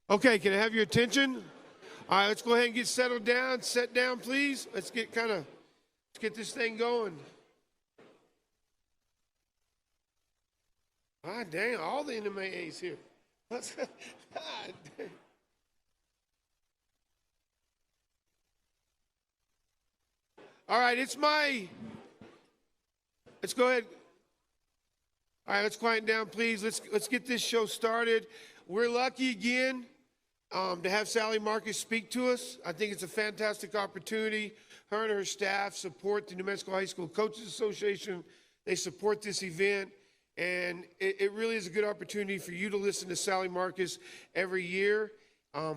Okay, can I have your attention? All right, let's go ahead and get settled down. Sit down, please. Let's get this thing going. Ah, dang, all the NMAs here. Let's all right, let's go ahead. All right, let's quiet down, please. Let's get this show started. We're lucky again to have Sally Marquez speak to us. I think it's a fantastic opportunity. Her and her staff support the New Mexico High School Coaches Association. They support this event, and it really is a good opportunity for you to listen to Sally Marquez every year. I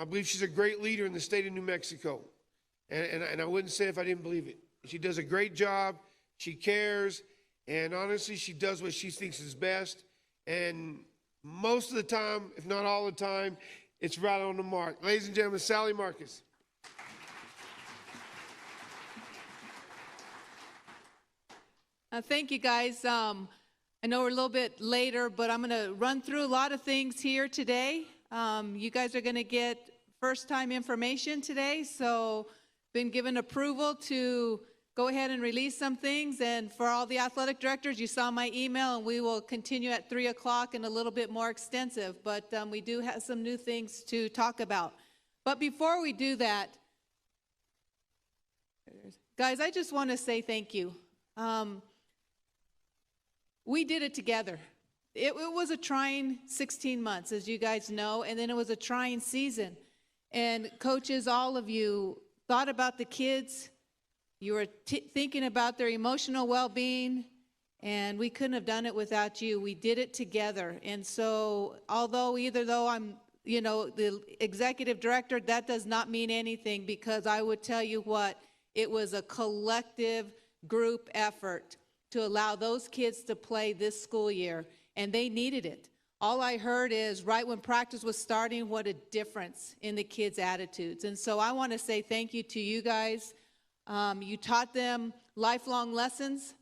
believe she's a great leader in the state of New Mexico, and I wouldn't say if I didn't believe it. She does a great job. She cares, and honestly, she does what she thinks is best, and most of the time, if not all the time, it's right on the mark. Ladies and gentlemen, Sally Marquez. Thank you, guys. I know we're a little bit later, but I'm going to run through a lot of things here today. You guys are going to get first-time information today, so been given approval to go ahead and release some things. And for all the athletic directors, you saw my email, and we will continue at 3 o'clock and a little bit more extensive. But we do have some new things to talk about. But before we do that, guys, I just want to say thank you. We did it together. It was a trying 16 months, as you guys know, and then it was a trying season. And coaches, all of you thought about the kids. You were thinking about their emotional well-being, and we couldn't have done it without you. We did it together. And so, although I'm, the executive director, that does not mean anything, because I would tell you what, it was a collective group effort to allow those kids to play this school year, and they needed it. All I heard is right when practice was starting, what a difference in the kids' attitudes. And so I want to say thank you to you guys. You taught them lifelong lessons.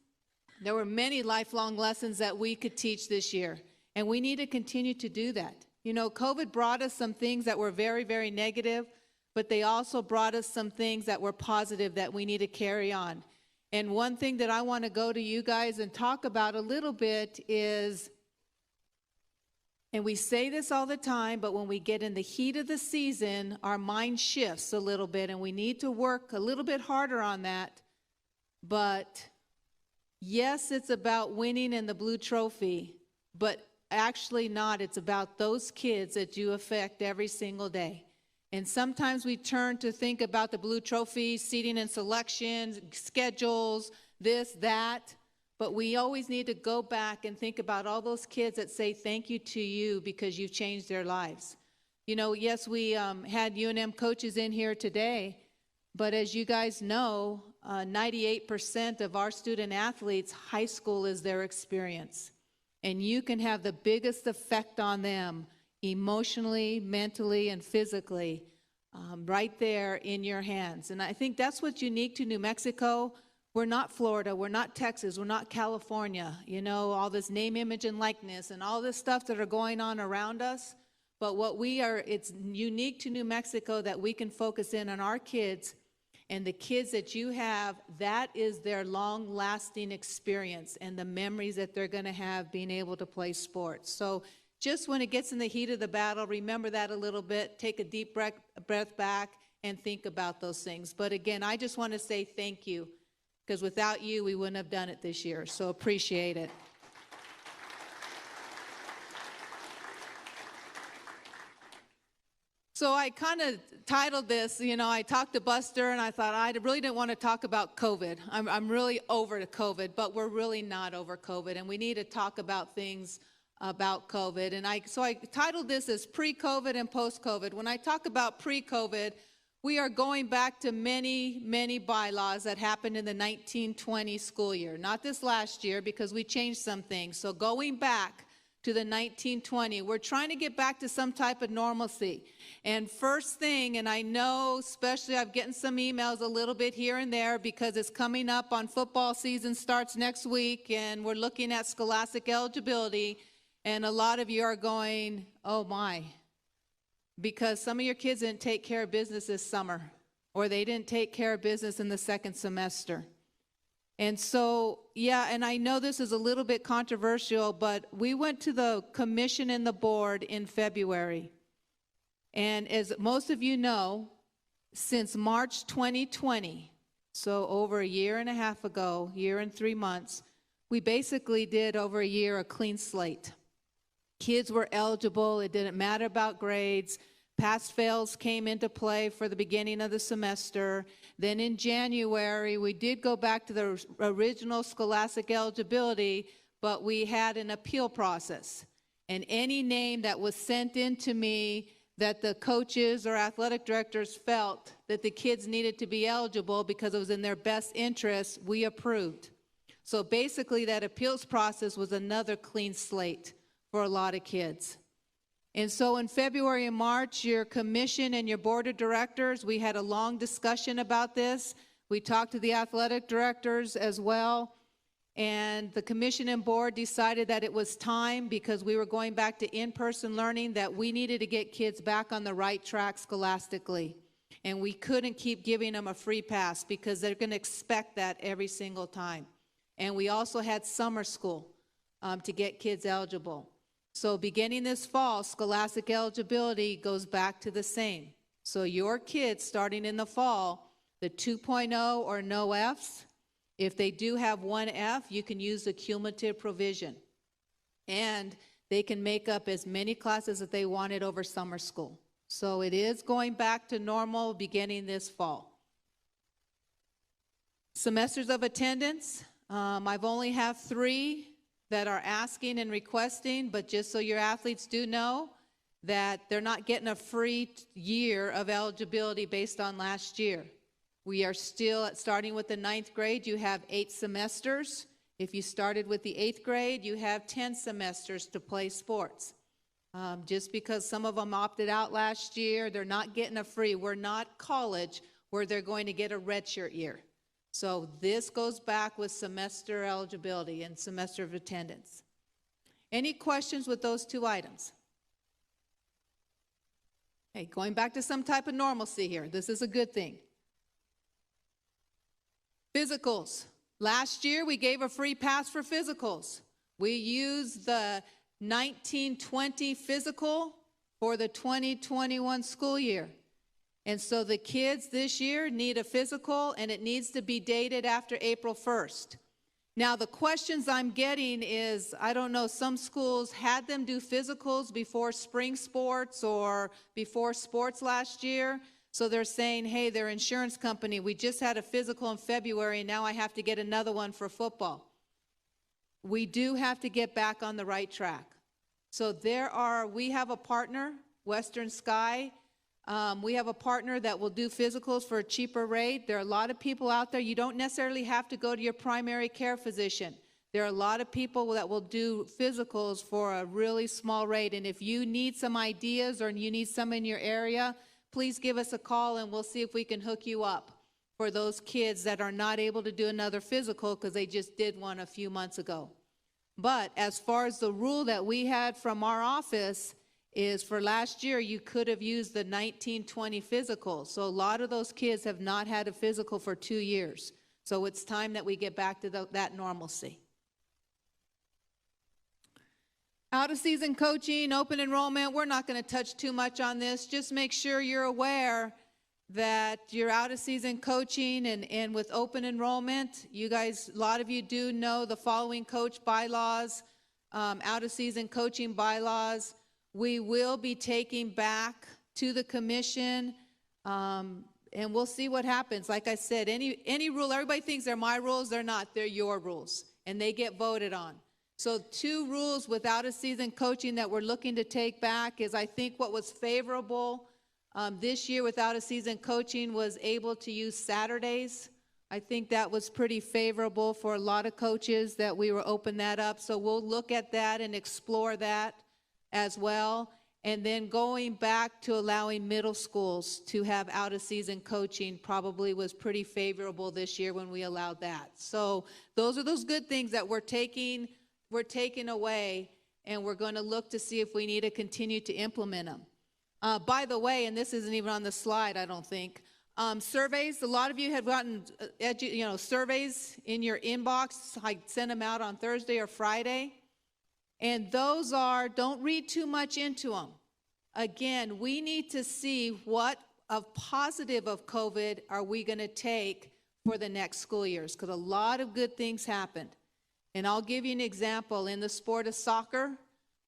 There were many lifelong lessons that we could teach this year, and we need to continue to do that. You know, COVID brought us some things that were very, very negative, but they also brought us some things that were positive that we need to carry on. And one thing that I want to go to you guys and talk about a little bit is, and we say this all the time, but when we get in the heat of the season, our mind shifts a little bit, and we need to work a little bit harder on that. But yes, it's about winning in the blue trophy, but actually not. It's about those kids that you affect every single day. And sometimes we turn to think about the blue trophy, seating and selection, schedules, this, that. But we always need to go back and think about all those kids that say thank you to you because you changed their lives. You know, yes, we had UNM coaches in here today, but as you guys know, 98% of our student athletes, high school is their experience. And you can have the biggest effect on them emotionally, mentally, and physically right there in your hands. And I think that's what's unique to New Mexico. We're not Florida, we're not Texas, we're not California, you know, all this name, image, and likeness and all this stuff that are going on around us. But what we are, it's unique to New Mexico that we can focus in on our kids, and the kids that you have, that is their long-lasting experience and the memories that they're going to have being able to play sports. So just when it gets in the heat of the battle, remember that a little bit, take a deep breath back and think about those things. But again, I just want to say thank you, because without you, we wouldn't have done it this year. So appreciate it. So I kind of titled this, you know, I talked to Buster, and I thought I really didn't want to talk about COVID. I'm really over the COVID, but we're really not over COVID, and we need to talk about things about COVID. And so I titled this as pre-COVID and post-COVID. When I talk about pre-COVID, we are going back to many, many bylaws that happened in the 1920 school year. Not this last year, because we changed some things. So going back to the 1920, we're trying to get back to some type of normalcy. And first thing, and I know especially I'm getting some emails a little bit here and there because it's coming up on football season starts next week, and we're looking at scholastic eligibility. And a lot of you are going, oh my, because some of your kids didn't take care of business this summer, or they didn't take care of business in the second semester. And so, yeah, and I know this is a little bit controversial, but we went to the commission and the board in February. And as most of you know, since March 2020, so over a year and a half ago, year and 3 months, we basically did over a year a clean slate. Kids were eligible. It didn't matter about grades. Pass fails came into play for the beginning of the semester. Then in January, we did go back to the original Scholastic Eligibility, but we had an appeal process. And any name that was sent in to me that the coaches or athletic directors felt that the kids needed to be eligible because it was in their best interest, we approved. So basically that appeals process was another clean slate for a lot of kids. And so in February and March, your commission and your board of directors, we had a long discussion about this. We talked to the athletic directors as well. And the commission and board decided that it was time, because we were going back to in-person learning, that we needed to get kids back on the right track scholastically. And we couldn't keep giving them a free pass because they're going to expect that every single time. And we also had summer school to get kids eligible. So beginning this fall, Scholastic Eligibility goes back to the same. So your kids starting in the fall, the 2.0 or no Fs, if they do have one F, you can use the cumulative provision. And they can make up as many classes as they wanted over summer school. So it is going back to normal beginning this fall. Semesters of attendance, I've only have 3 that are asking and requesting, but just so your athletes do know that they're not getting a free year of eligibility based on last year. We are still starting with the 9th grade. You have 8 semesters. If you started with the 8th grade, you have 10 semesters to play sports. Just because some of them opted out last year, they're not getting a free. We're not college where they're going to get a redshirt year. So this goes back with semester eligibility and semester of attendance. Any questions with those 2 items? Hey, going back to some type of normalcy here. This is a good thing. Physicals. Last year, we gave a free pass for physicals. We used the 1920 physical for the 2021 school year. And so the kids this year need a physical, and it needs to be dated after April 1st. Now, the questions I'm getting is, I don't know, some schools had them do physicals before spring sports or before sports last year. So they're saying, hey, their insurance company, we just had a physical in February, and now I have to get another one for football. We do have to get back on the right track. So we have a partner, Western Sky. We have a partner that will do physicals for a cheaper rate. There are a lot of people out there. You don't necessarily have to go to your primary care physician. There are a lot of people that will do physicals for a really small rate. And if you need some ideas or you need some in your area, please give us a call and we'll see if we can hook you up for those kids that are not able to do another physical because they just did one a few months ago. But as far as the rule that we had from our office is for last year, you could have used the 1920 physical. So a lot of those kids have not had a physical for 2 years. So it's time that we get back to that normalcy. Out-of-season coaching, open enrollment, we're not going to touch too much on this. Just make sure you're aware that your out-of-season coaching and with open enrollment, you guys, a lot of you do know the following coach bylaws, out-of-season coaching bylaws. We will be taking back to the commission, and we'll see what happens. Like I said, any rule, everybody thinks they're my rules. They're not. They're your rules, and they get voted on. So 2 rules with out-of-season coaching that we're looking to take back is, I think what was favorable this year with out-of-season coaching was able to use Saturdays. I think that was pretty favorable for a lot of coaches that we were open that up. So we'll look at that and explore that as well. And then going back to allowing middle schools to have out-of-season coaching probably was pretty favorable this year when we allowed that. So those are those good things that we're taking away, and we're going to look to see if we need to continue to implement them. By the way, and this isn't even on the slide, I don't think, surveys, a lot of you have gotten surveys in your inbox. I sent them out on Thursday or Friday. And those are, don't read too much into them. Again, we need to see what of positive of COVID are we going to take for the next school years, because a lot of good things happened. And I'll give you an example. In the sport of soccer,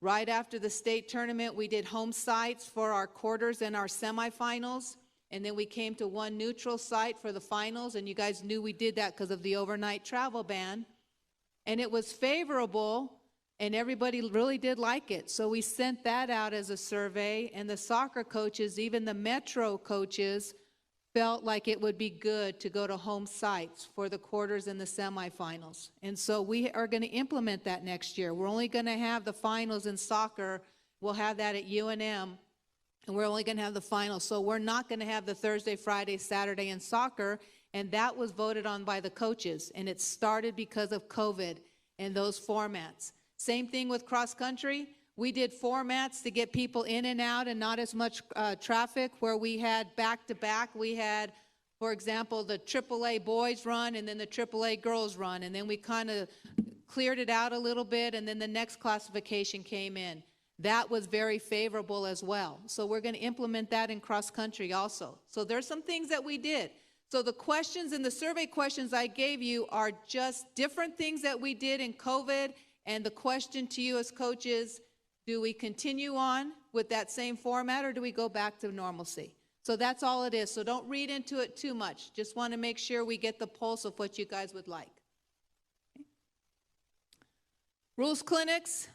right after the state tournament, we did home sites for our quarters and our semifinals. And then we came to one neutral site for the finals. And you guys knew we did that because of the overnight travel ban. And it was favorable, and everybody really did like it. So we sent that out as a survey. And the soccer coaches, even the Metro coaches, felt like it would be good to go to home sites for the quarters and the semifinals. And so we are going to implement that next year. We're only going to have the finals in soccer. We'll have that at UNM, and we're only going to have the finals. So we're not going to have the Thursday, Friday, Saturday in soccer, and that was voted on by the coaches. And it started because of COVID and those formats. Same thing with cross country. We did formats to get people in and out and not as much traffic, where we had back-to-back. We had, for example, the AAA boys run and then the AAA girls run. And then we kind of cleared it out a little bit, and then the next classification came in. That was very favorable as well. So we're going to implement that in cross-country also. So there's some things that we did. So the questions and the survey questions I gave you are just different things that we did in COVID. And the question to you as coaches, do we continue on with that same format, or do we go back to normalcy? So that's all it is. So don't read into it too much. Just want to make sure we get the pulse of what you guys would like. Okay. Rules clinics,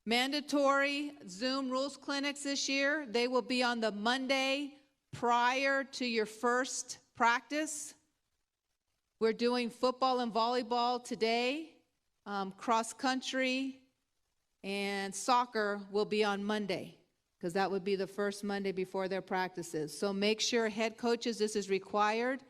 mandatory Zoom rules clinics this year. They will be on the Monday prior to your first practice. We're doing football and volleyball today. Cross country and soccer will be on Monday, because that would be the first Monday before their practices. So make sure, head coaches, this is required.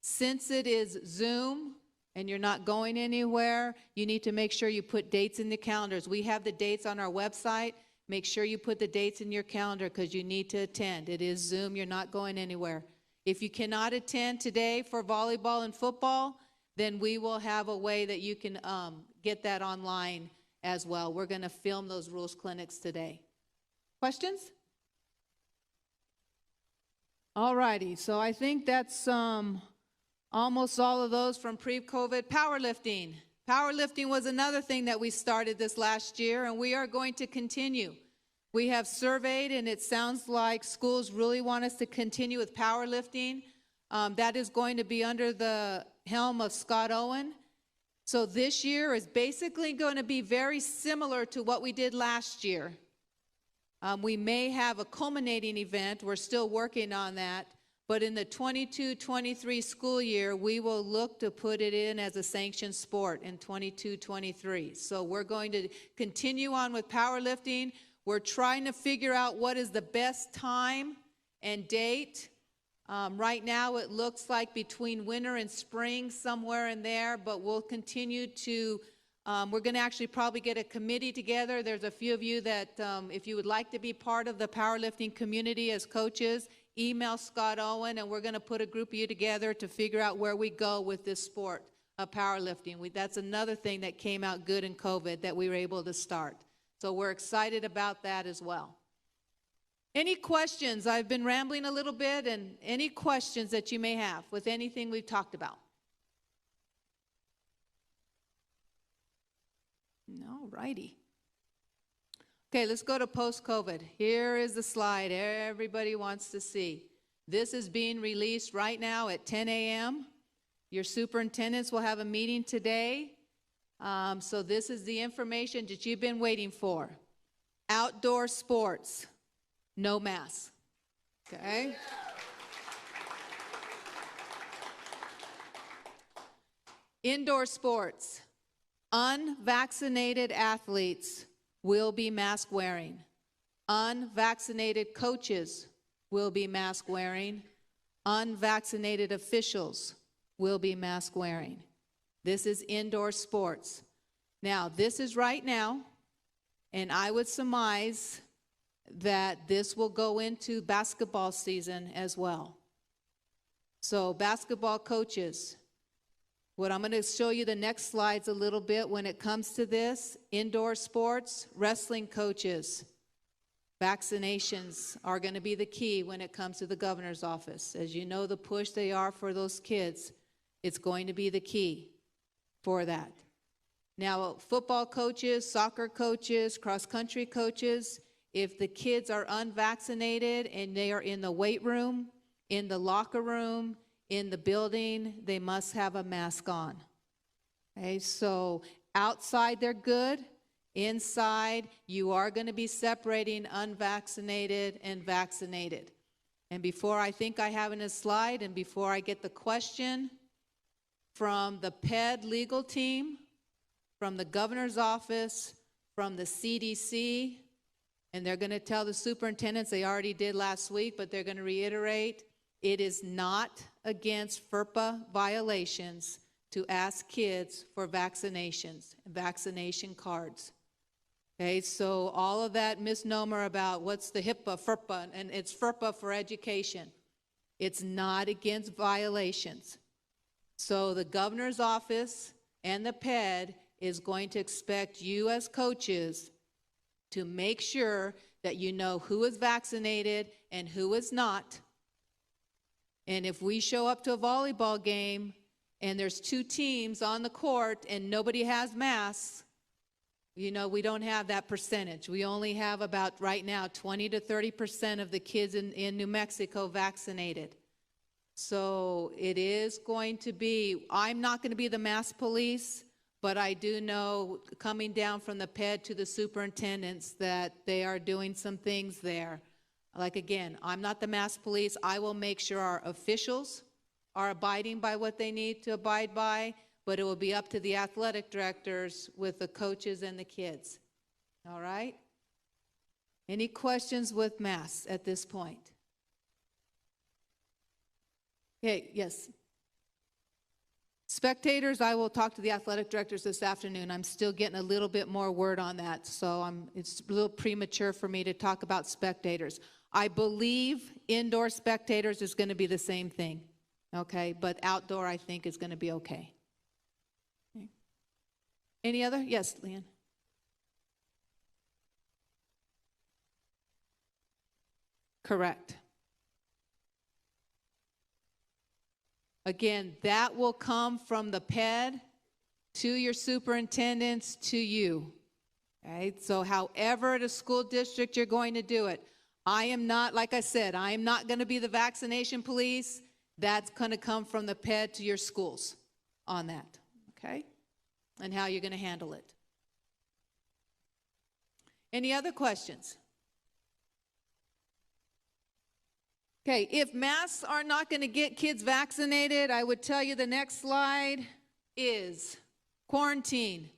Since it is Zoom and you're not going anywhere, you need to make sure you put dates in the calendars. We have the dates on our website. Make sure you put the dates in your calendar, because you need to attend. It is Zoom. You're not going anywhere. If you cannot attend today for volleyball and football, then we will have a way that you can get that online as well. We're going to film those rules clinics today. Questions? All righty. So I think that's almost all of those from pre-COVID. Powerlifting. Powerlifting was another thing that we started this last year, and we are going to continue. We have surveyed, and it sounds like schools really want us to continue with powerlifting. That is going to be under the helm of Scott Owen. So this year is basically going to be very similar to what we did last year. We may have a culminating event. We're still working on that. But in the 22-23 school year, we will look to put it in as a sanctioned sport in 22-23. So we're going to continue on with powerlifting. We're trying to figure out what is the best time and date. Right now, it looks like between winter and spring, somewhere in there, but we'll continue to, we're going to actually probably get a committee together. There's a few of you that, if you would like to be part of the powerlifting community as coaches, email Scott Owen, and we're going to put a group of you together to figure out where we go with this sport of powerlifting. That's another thing that came out good in COVID that we were able to start. So we're excited about that as well. Any questions? I've been rambling a little bit, and any questions that you may have with anything we've talked about? All righty. Okay, let's go to post-COVID. Here is the slide everybody wants to see. This is being released right now at 10 a.m. Your superintendents will have a meeting today. So this is the information that you've been waiting for. Outdoor sports. No mask, okay? Indoor sports, unvaccinated athletes will be mask wearing. Unvaccinated coaches will be mask wearing. Unvaccinated officials will be mask wearing. This is indoor sports. Now, this is right now, and I would surmise that this will go into basketball season as well. So basketball coaches, what I'm going to show you the next slides a little bit when it comes to this. Indoor sports, wrestling coaches, vaccinations are going to be the key when it comes to the governor's office. As you know, the push they are for those kids, it's going to be the key for that. Now, football coaches, soccer coaches, cross-country coaches, if the kids are unvaccinated and they are in the weight room, in the locker room, in the building, they must have a mask on. Okay, so outside they're good. Inside, you are going to be separating unvaccinated and vaccinated. And before I think I have in a slide, and before I get the question from the PED legal team, from the governor's office, from the CDC, and they're going to tell the superintendents, they already did last week, but they're going to reiterate, it is not against FERPA violations to ask kids for vaccinations, vaccination cards. Okay, so all of that misnomer about what's the HIPAA, FERPA, and it's FERPA for education. It's not against violations. So the governor's office and the PED is going to expect you as coaches to make sure that you know who is vaccinated and who is not. And if we show up to a volleyball game and there's two teams on the court and nobody has masks, you know, we don't have that percentage. We only have about, right now, 20 to 30% of the kids in New Mexico vaccinated. So it is going to be, I'm not going to be the mask police, but I do know, coming down from the PED to the superintendents, that they are doing some things there. Like, again, I'm not the mask police. I will make sure our officials are abiding by what they need to abide by, but it will be up to the athletic directors with the coaches and the kids. All right? Any questions with masks at this point? Okay, yes. Spectators, I will talk to the athletic directors this afternoon. I'm still getting a little bit more word on that, so it's a little premature for me to talk about spectators. I believe indoor spectators is going to be the same thing, okay? But outdoor, I think, is going to be okay. Any other? Yes, Leanne. Correct. Again, that will come from the PED to your superintendents to you. Right? So however the school district you're going to do it, I am not, like I said, I am not going to be the vaccination police. That's going to come from the PED to your schools on that, okay? And how you're going to handle it. Any other questions? Okay, if masks are not going to get kids vaccinated, I would tell you the next slide is quarantine.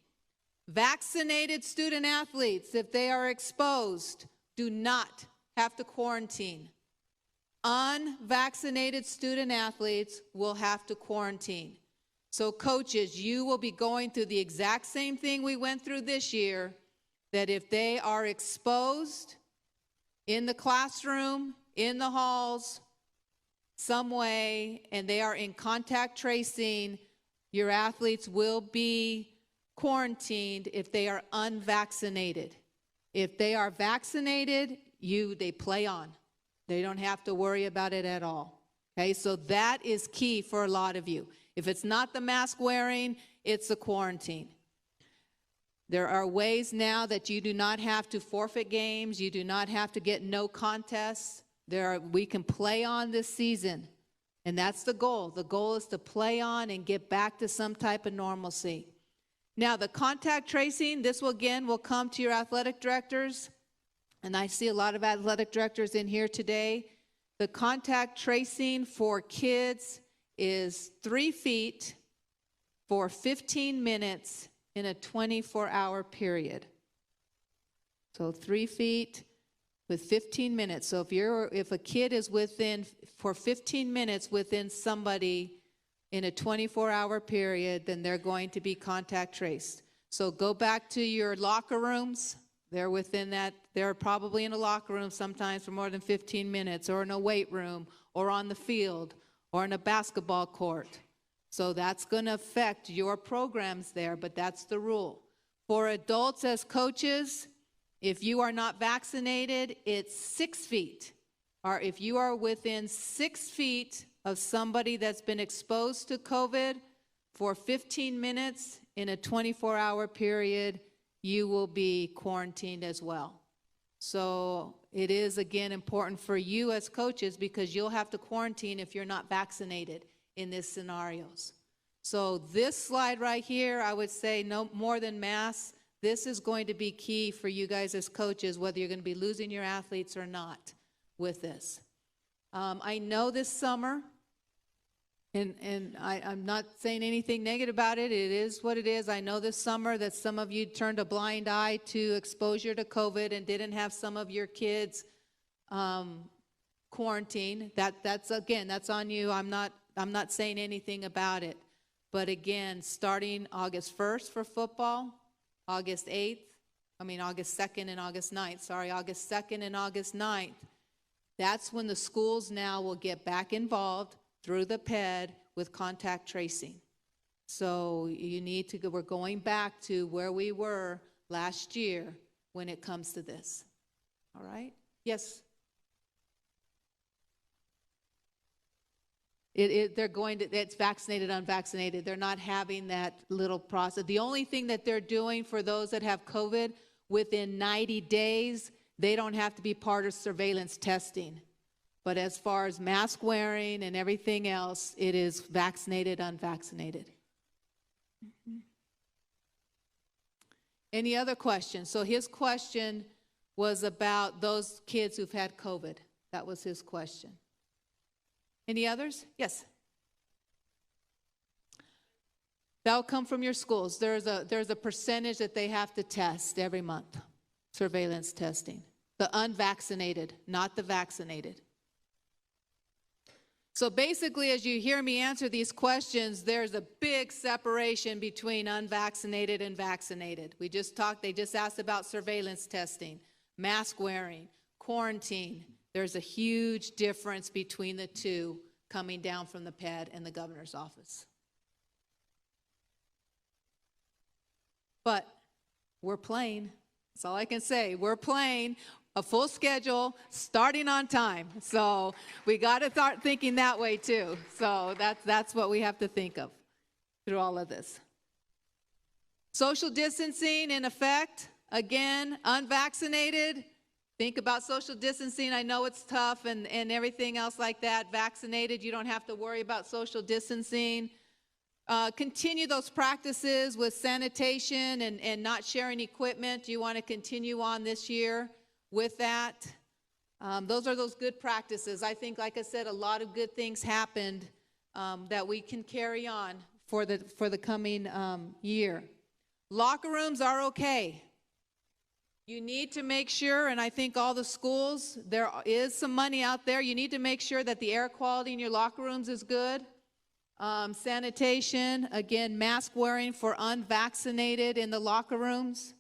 Vaccinated student athletes, if they are exposed, do not have to quarantine. Unvaccinated student athletes will have to quarantine. So coaches, you will be going through the exact same thing we went through this year, that if they are exposed in the classroom, in the halls, some way, and they are in contact tracing, your athletes will be quarantined if they are unvaccinated. If they are vaccinated, they play on. They don't have to worry about it at all. Okay, so that is key for a lot of you. If it's not the mask wearing, it's the quarantine. There are ways now that you do not have to forfeit games. You do not have to get no contests. We can play on this season, and that's the goal. The goal is to play on and get back to some type of normalcy. Now, the contact tracing, this will come to your athletic directors, and I see a lot of athletic directors in here today. The contact tracing for kids is 3 feet for 15 minutes in a 24-hour period. So 3 feet with 15 minutes. So if a kid is for 15 minutes within somebody in a 24-hour period, then they're going to be contact traced. So go back to your locker rooms, They're within that. They're probably in a locker room sometimes for more than 15 minutes, or in a weight room, or on the field, or in a basketball court. So that's going to affect your programs there, but that's the rule. For adults as coaches, if you are not vaccinated, it's 6 feet. Or if you are within 6 feet of somebody that's been exposed to COVID for 15 minutes in a 24-hour period, you will be quarantined as well. So it is, again, important for you as coaches because you'll have to quarantine if you're not vaccinated in these scenarios. So this slide right here, I would say no more than masks. This is going to be key for you guys as coaches, whether you're going to be losing your athletes or not with this. I know this summer, and I'm not saying anything negative about it. It is what it is. I know this summer that some of you turned a blind eye to exposure to COVID and didn't have some of your kids quarantine. That's on you. I'm not saying anything about it. But again, starting August 1st for football, August 2nd and August 9th. August 2nd and August 9th. That's when the schools now will get back involved through the PED with contact tracing. So we're going back to where we were last year when it comes to this. All right? Yes? It's vaccinated, unvaccinated. They're not having that little process. The only thing that they're doing for those that have COVID, within 90 days, they don't have to be part of surveillance testing. But as far as mask wearing and everything else, it is vaccinated, unvaccinated. Any other questions? So his question was about those kids who've had COVID. That was his question. Any others? Yes. That'll come from your schools. There's a percentage that they have to test every month, surveillance testing. The unvaccinated, not the vaccinated. So basically, as you hear me answer these questions, there's a big separation between unvaccinated and vaccinated. They just asked about surveillance testing, mask wearing, quarantine. There's a huge difference between the two coming down from the PED and the governor's office. But we're playing. That's all I can say. We're playing a full schedule, starting on time. So we got to start thinking that way too. So that's what we have to think of through all of this. Social distancing in effect. Again, unvaccinated. Think about social distancing. I know it's tough and everything else like that. Vaccinated, you don't have to worry about social distancing. Continue those practices with sanitation and not sharing equipment. You want to continue on this year with that. Those are those good practices. I think, like I said, a lot of good things happened that we can carry on for the coming year. Locker rooms are okay. You need to make sure, and I think all the schools, there is some money out there. You need to make sure that the air quality in your locker rooms is good. Sanitation, again, mask wearing for unvaccinated in the locker rooms.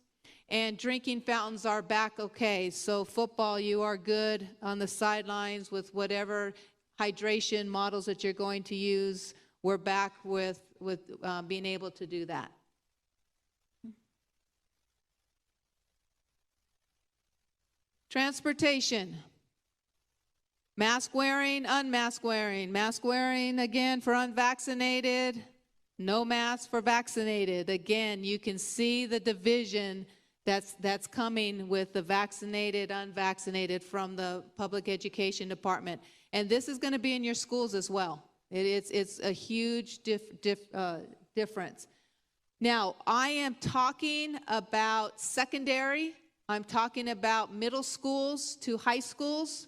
And drinking fountains are back okay. So football, you are good on the sidelines with whatever hydration models that you're going to use. We're back with being able to do that. Transportation. Mask wearing, unmask wearing. Mask wearing, again, for unvaccinated. No mask for vaccinated. Again, you can see the division that's coming with the vaccinated, unvaccinated from the public education department. And this is going to be in your schools as well. It's a huge difference. Now, I am talking about secondary. I'm talking about middle schools to high schools.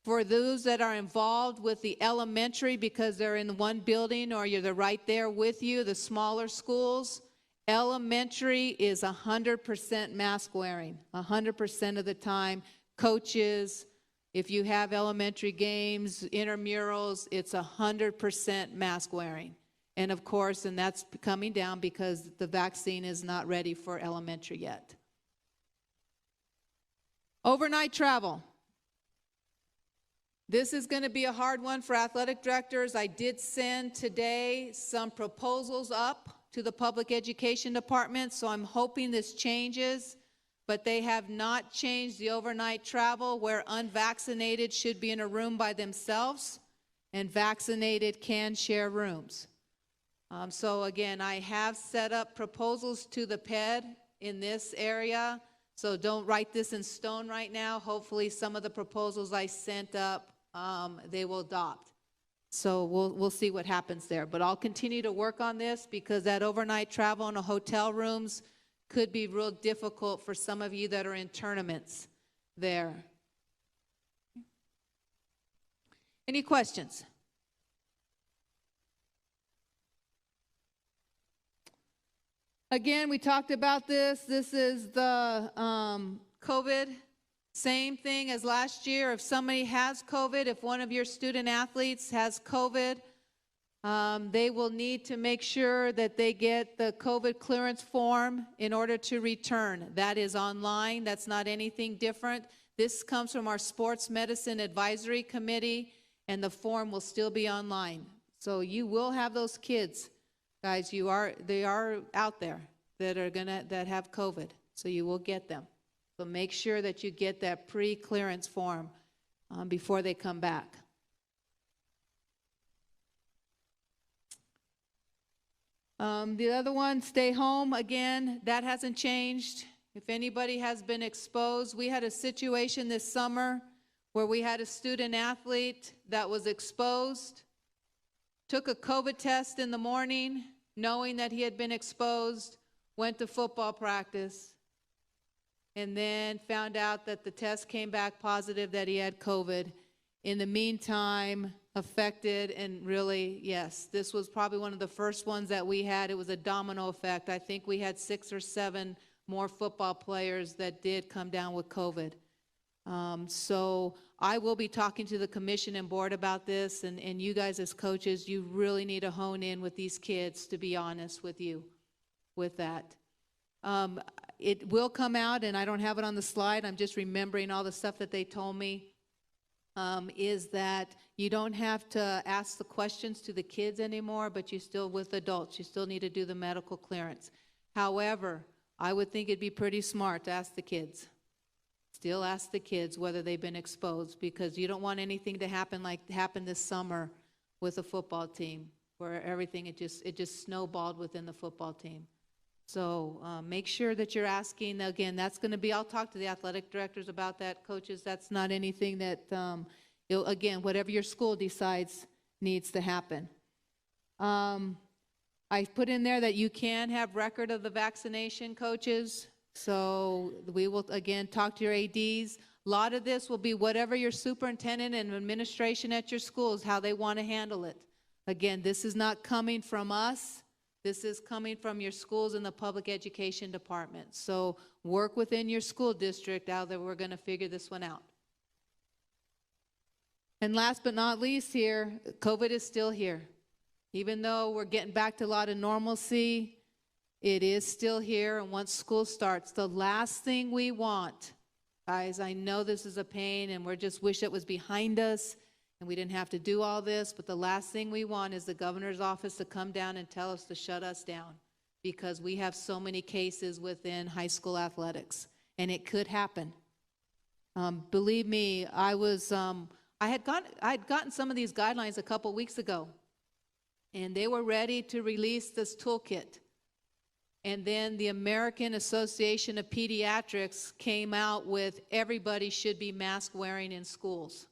For those that are involved with the elementary because they're in one building or they're right there with you, the smaller schools, elementary is 100% mask wearing, 100% of the time. Coaches, if you have elementary games, intramurals, it's 100% mask wearing. And of course, and that's coming down because the vaccine is not ready for elementary yet. Overnight travel. This is going to be a hard one for athletic directors. I did send today some proposals up to the public education department, so I'm hoping this changes, but they have not changed the overnight travel where unvaccinated should be in a room by themselves and vaccinated can share rooms. So again, I have set up proposals to the PED in this area, so don't write this in stone right now. Hopefully some of the proposals I sent up, they will adopt. So we'll see what happens there. But I'll continue to work on this because that overnight travel in the hotel rooms could be real difficult for some of you that are in tournaments there. Any questions? Again, we talked about this. This is the COVID. Same thing as last year. If somebody has COVID, if one of your student athletes has COVID, they will need to make sure that they get the COVID clearance form in order to return. That is online. That's not anything different. This comes from our Sports Medicine Advisory Committee, and the form will still be online. So you will have those kids, guys. They are out there that have COVID. So you will get them. So make sure that you get that pre-clearance form before they come back. The other one, stay home. Again, that hasn't changed. If anybody has been exposed, we had a situation this summer where we had a student athlete that was exposed, took a COVID test in the morning, knowing that he had been exposed, went to football practice, and then found out that the test came back positive that he had COVID. In the meantime, affected, and really, yes, this was probably one of the first ones that we had. It was a domino effect. I think we had 6 or 7 more football players that did come down with COVID. So I will be talking to the commission and board about this, and you guys as coaches, you really need to hone in with these kids, to be honest with you with that. It will come out, and I don't have it on the slide. I'm just remembering all the stuff that they told me, is that you don't have to ask the questions to the kids anymore, but you still, with adults, you still need to do the medical clearance. However, I would think it'd be pretty smart to ask the kids. Still ask the kids whether they've been exposed, because you don't want anything to happen like happened this summer with a football team, where everything, it just snowballed within the football team. So make sure that you're asking. Again, that's going to be, I'll talk to the athletic directors about that, coaches. That's not anything that, again, whatever your school decides needs to happen. I put in there that you can have record of the vaccination, coaches. So we will, again, talk to your ADs. A lot of this will be whatever your superintendent and administration at your schools, how they want to handle it. Again, this is not coming from us. This is coming from your schools and the public education department. So work within your school district out there. We're going to figure this one out. And last but not least here, COVID is still here. Even though we're getting back to a lot of normalcy, it is still here. And once school starts, the last thing we want, guys, I know this is a pain and we just wish it was behind us and we didn't have to do all this, but the last thing we want is the governor's office to come down and tell us to shut us down, because we have so many cases within high school athletics, and it could happen. Believe me, I had gotten some of these guidelines a couple weeks ago, and they were ready to release this toolkit. And then the American Association of Pediatrics came out with everybody should be mask wearing in schools.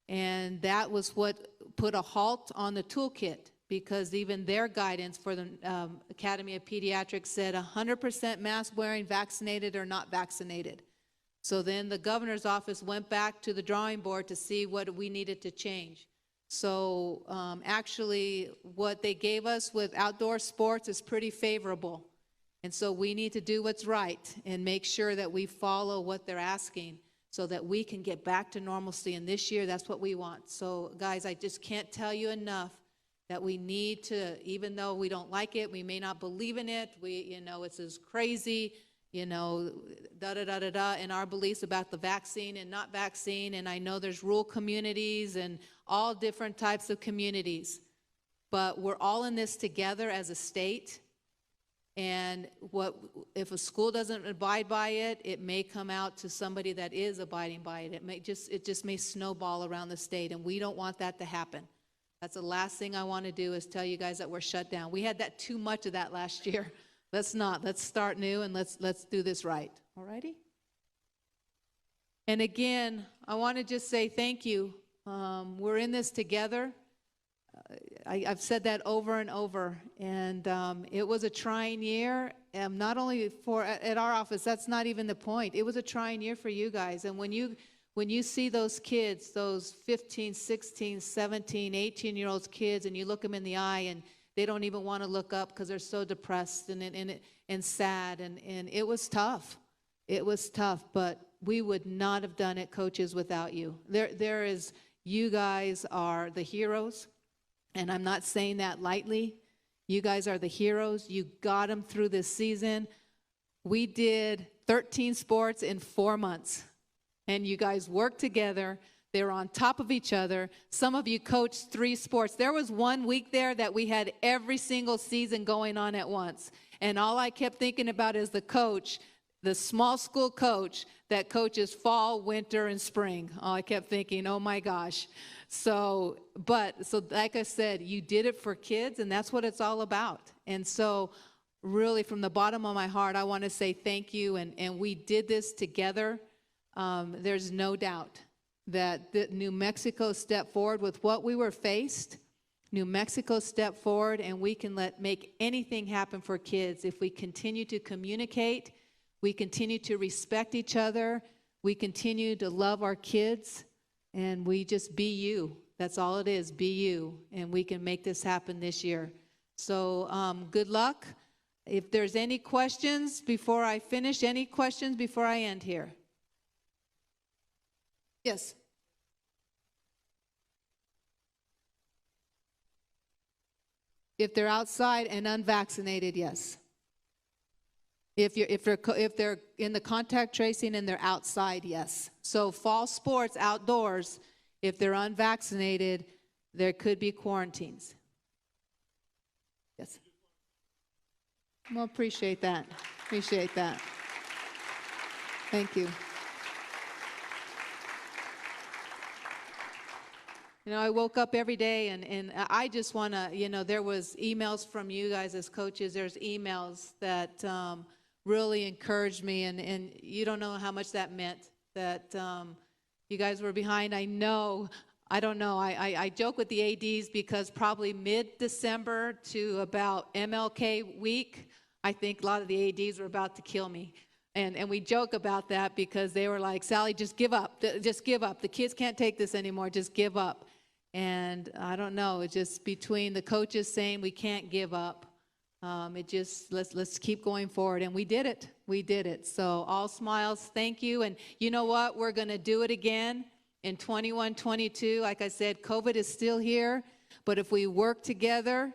And that was what put a halt on the toolkit, because even their guidance for the Academy of Pediatrics said 100% mask wearing, vaccinated or not vaccinated. So then the governor's office went back to the drawing board to see what we needed to change. So actually what they gave us with outdoor sports is pretty favorable. And so we need to do what's right and make sure that we follow what they're asking, so that we can get back to normalcy. And this year, that's what we want. So guys, I just can't tell you enough that we need to, even though we don't like it, we may not believe in it, it's as crazy, da-da-da-da-da, and our beliefs about the vaccine and not vaccine, and I know there's rural communities and all different types of communities, but we're all in this together as a state, and if a school doesn't abide by it, it may come out to somebody that is abiding by it. It just may snowball around the state, and we don't want that to happen. That's the last thing I want to do is tell you guys that we're shut down. We had that too much of that last year. Let's not. Let's start new, and let's do this right. All righty? And again, I want to just say thank you. We're in this together. I've said that over and over, and it was a trying year, not only at our office. That's not even the point. It was a trying year for you guys, and when you see those kids, those 15, 16, 17, 18-year-old kids, and you look them in the eye, and they don't even want to look up because they're so depressed and sad, and it was tough. It was tough, but we would not have done it, coaches, without you. You guys are the heroes. And I'm not saying that lightly. You guys are the heroes. You got them through this season. We did 13 sports in 4 months. And you guys worked together. They were on top of each other. Some of you coached 3 sports. There was 1 week there that we had every single season going on at once. And all I kept thinking about is the coach, the small school coach that coaches fall, winter, and spring. I kept thinking, oh my gosh. So like I said, you did it for kids, and that's what it's all about. And so really from the bottom of my heart, I want to say thank you, and we did this together. There's no doubt that New Mexico stepped forward with what we were faced. New Mexico stepped forward, and we can make anything happen for kids if we continue to communicate, we continue to respect each other, we continue to love our kids, and we just be you. That's all it is, be you. And we can make this happen this year. So good luck. If there's any questions before I finish, any questions before I end here? Yes. If they're outside and unvaccinated, yes. If they're in the contact tracing and they're outside, yes. So fall sports outdoors, if they're unvaccinated, there could be quarantines. Yes. Well, appreciate that. Appreciate that. Thank you. You know, I woke up every day and I just want to, there was emails from you guys as coaches. There's emails that really encouraged me, and you don't know how much that meant that you guys were behind. I don't know. I joke with the ADs because probably mid-December to about MLK week, I think a lot of the ADs were about to kill me. And we joke about that because they were like, Sally, just give up. Just give up. The kids can't take this anymore. Just give up. And I don't know. It's just between the coaches saying we can't give up. Let's keep going forward. And we did it. We did it. So all smiles. Thank you. And you know what? We're going to do it again in 21, 22. Like I said, COVID is still here. But if we work together,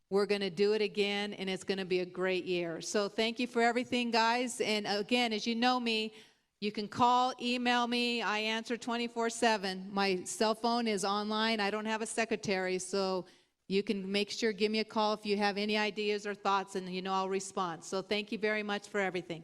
we're going to do it again, and it's going to be a great year. So thank you for everything, guys. And again, as you know me, you can call, email me. I answer 24/7. My cell phone is online. I don't have a secretary, so you can make sure, give me a call if you have any ideas or thoughts, and I'll respond. So thank you very much for everything.